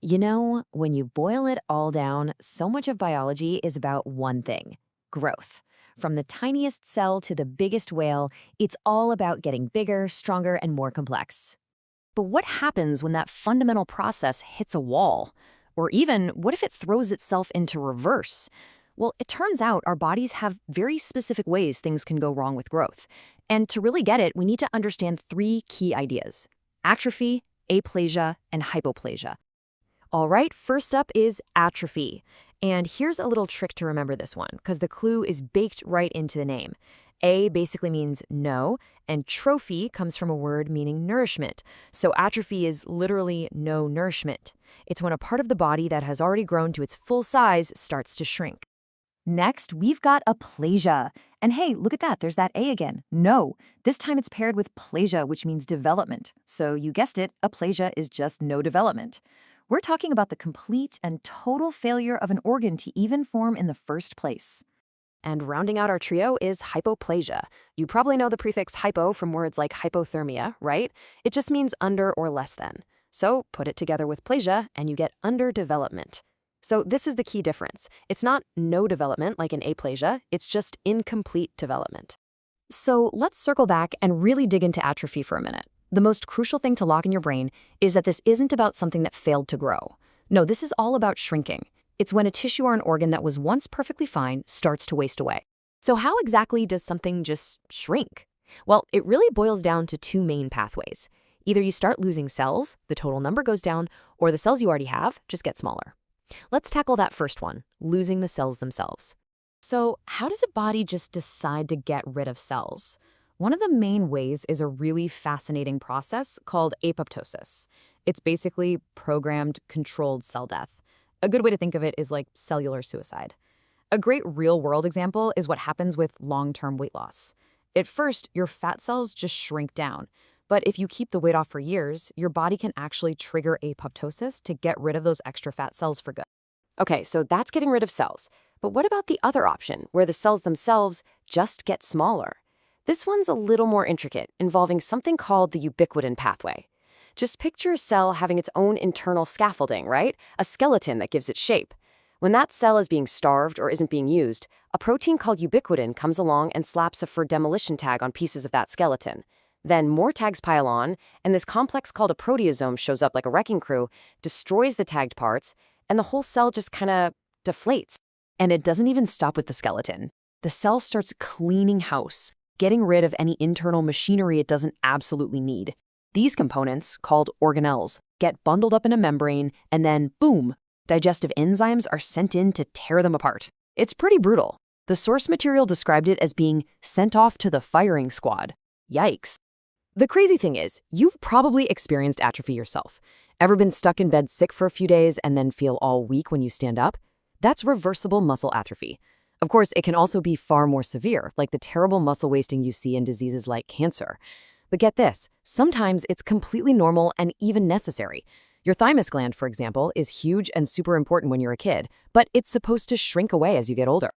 When you boil it all down, so much of biology is about one thing: growth. From the tiniest cell to the biggest whale, it's all about getting bigger, stronger, and more complex. But what happens when that fundamental process hits a wall? Or even, what if it throws itself into reverse? Well, it turns out our bodies have very specific ways things can go wrong with growth. And to really get it, we need to understand three key ideas: atrophy, aplasia, and hypoplasia. All right, first up is atrophy. And here's a little trick to remember this one, because the clue is baked right into the name. A basically means no, and trophy comes from a word meaning nourishment. So atrophy is literally no nourishment. It's when a part of the body that has already grown to its full size starts to shrink. Next, we've got aplasia. And hey, look at that, there's that A again. No, this time it's paired with plasia, which means development. So you guessed it, aplasia is just no development. We're talking about the complete and total failure of an organ to even form in the first place. And rounding out our trio is hypoplasia. You probably know the prefix hypo from words like hypothermia, right? It just means under or less than. So put it together with plasia and you get underdevelopment. So this is the key difference. It's not no development like in aplasia, it's just incomplete development. So let's circle back and really dig into atrophy for a minute. The most crucial thing to lock in your brain is that this isn't about something that failed to grow. No, this is all about shrinking. It's when a tissue or an organ that was once perfectly fine starts to waste away. So how exactly does something just shrink? Well, it really boils down to two main pathways. Either you start losing cells, the total number goes down, or the cells you already have just get smaller. Let's tackle that first one, losing the cells themselves. So how does a body just decide to get rid of cells? One of the main ways is a really fascinating process called apoptosis. It's basically programmed, controlled cell death. A good way to think of it is like cellular suicide. A great real-world example is what happens with long-term weight loss. At first, your fat cells just shrink down. But if you keep the weight off for years, your body can actually trigger apoptosis to get rid of those extra fat cells for good. Okay, so that's getting rid of cells. But what about the other option, where the cells themselves just get smaller? This one's a little more intricate, involving something called the ubiquitin pathway. Just picture a cell having its own internal scaffolding, right? A skeleton that gives it shape. When that cell is being starved or isn't being used, a protein called ubiquitin comes along and slaps a for demolition tag on pieces of that skeleton. Then more tags pile on, and this complex called a proteasome shows up like a wrecking crew, destroys the tagged parts, and the whole cell just kind of deflates. And it doesn't even stop with the skeleton. The cell starts cleaning house, getting rid of any internal machinery it doesn't absolutely need. These components, called organelles, get bundled up in a membrane, and then, boom, digestive enzymes are sent in to tear them apart. It's pretty brutal. The source material described it as being sent off to the firing squad. Yikes. The crazy thing is, you've probably experienced atrophy yourself. Ever been stuck in bed sick for a few days and then feel all weak when you stand up? That's reversible muscle atrophy. Of course, it can also be far more severe, like the terrible muscle wasting you see in diseases like cancer. But get this, sometimes it's completely normal and even necessary. Your thymus gland, for example, is huge and super important when you're a kid, but it's supposed to shrink away as you get older.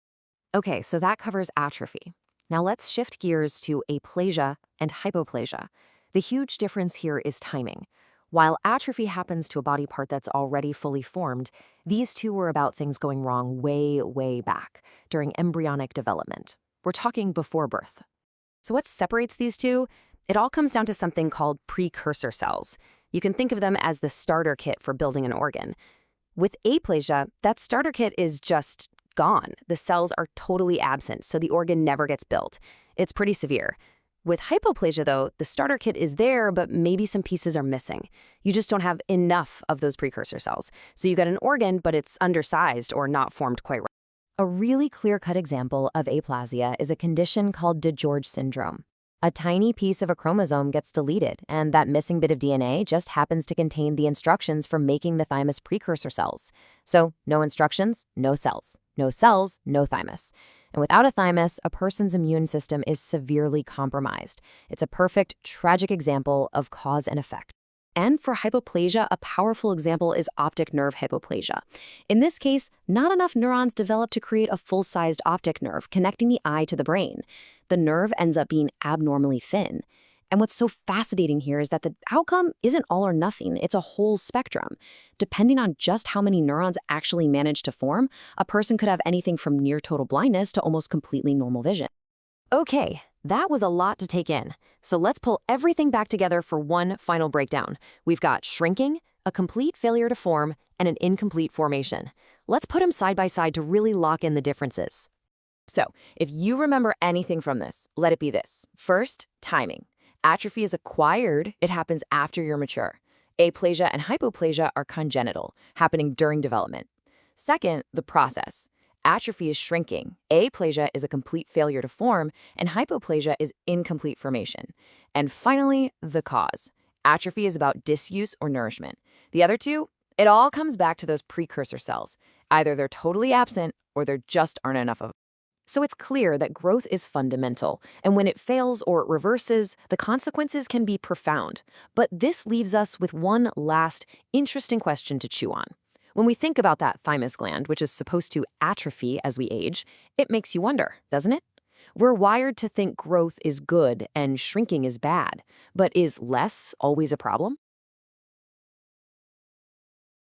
Okay, so that covers atrophy. Now let's shift gears to aplasia and hypoplasia. The huge difference here is timing. While atrophy happens to a body part that's already fully formed, these two were about things going wrong way, way back, during embryonic development. We're talking before birth. So what separates these two? It all comes down to something called precursor cells. You can think of them as the starter kit for building an organ. With aplasia, that starter kit is just gone. The cells are totally absent, so the organ never gets built. It's pretty severe. With hypoplasia, though, the starter kit is there, but maybe some pieces are missing. You just don't have enough of those precursor cells. So you get an organ, but it's undersized or not formed quite right. A really clear-cut example of aplasia is a condition called DeGeorge syndrome. A tiny piece of a chromosome gets deleted, and that missing bit of DNA just happens to contain the instructions for making the thymus precursor cells. So no instructions, no cells. No cells, no thymus. And without a thymus, a person's immune system is severely compromised. It's a perfect, tragic example of cause and effect. And for hypoplasia, a powerful example is optic nerve hypoplasia. In this case, not enough neurons develop to create a full-sized optic nerve connecting the eye to the brain. The nerve ends up being abnormally thin. And what's so fascinating here is that the outcome isn't all or nothing. It's a whole spectrum. Depending on just how many neurons actually manage to form, a person could have anything from near total blindness to almost completely normal vision. Okay, that was a lot to take in. So let's pull everything back together for one final breakdown. We've got shrinking, a complete failure to form, and an incomplete formation. Let's put them side by side to really lock in the differences. So, if you remember anything from this, let it be this. First, timing. Atrophy is acquired, it happens after you're mature. Aplasia and hypoplasia are congenital, happening during development. Second, the process. Atrophy is shrinking, aplasia is a complete failure to form, and hypoplasia is incomplete formation. And finally, the cause. Atrophy is about disuse or nourishment. The other two, it all comes back to those precursor cells. Either they're totally absent or there just aren't enough of them. So it's clear that growth is fundamental, and when it fails or it reverses, the consequences can be profound. But this leaves us with one last interesting question to chew on. When we think about that thymus gland, which is supposed to atrophy as we age, it makes you wonder, doesn't it? We're wired to think growth is good and shrinking is bad, but is less always a problem?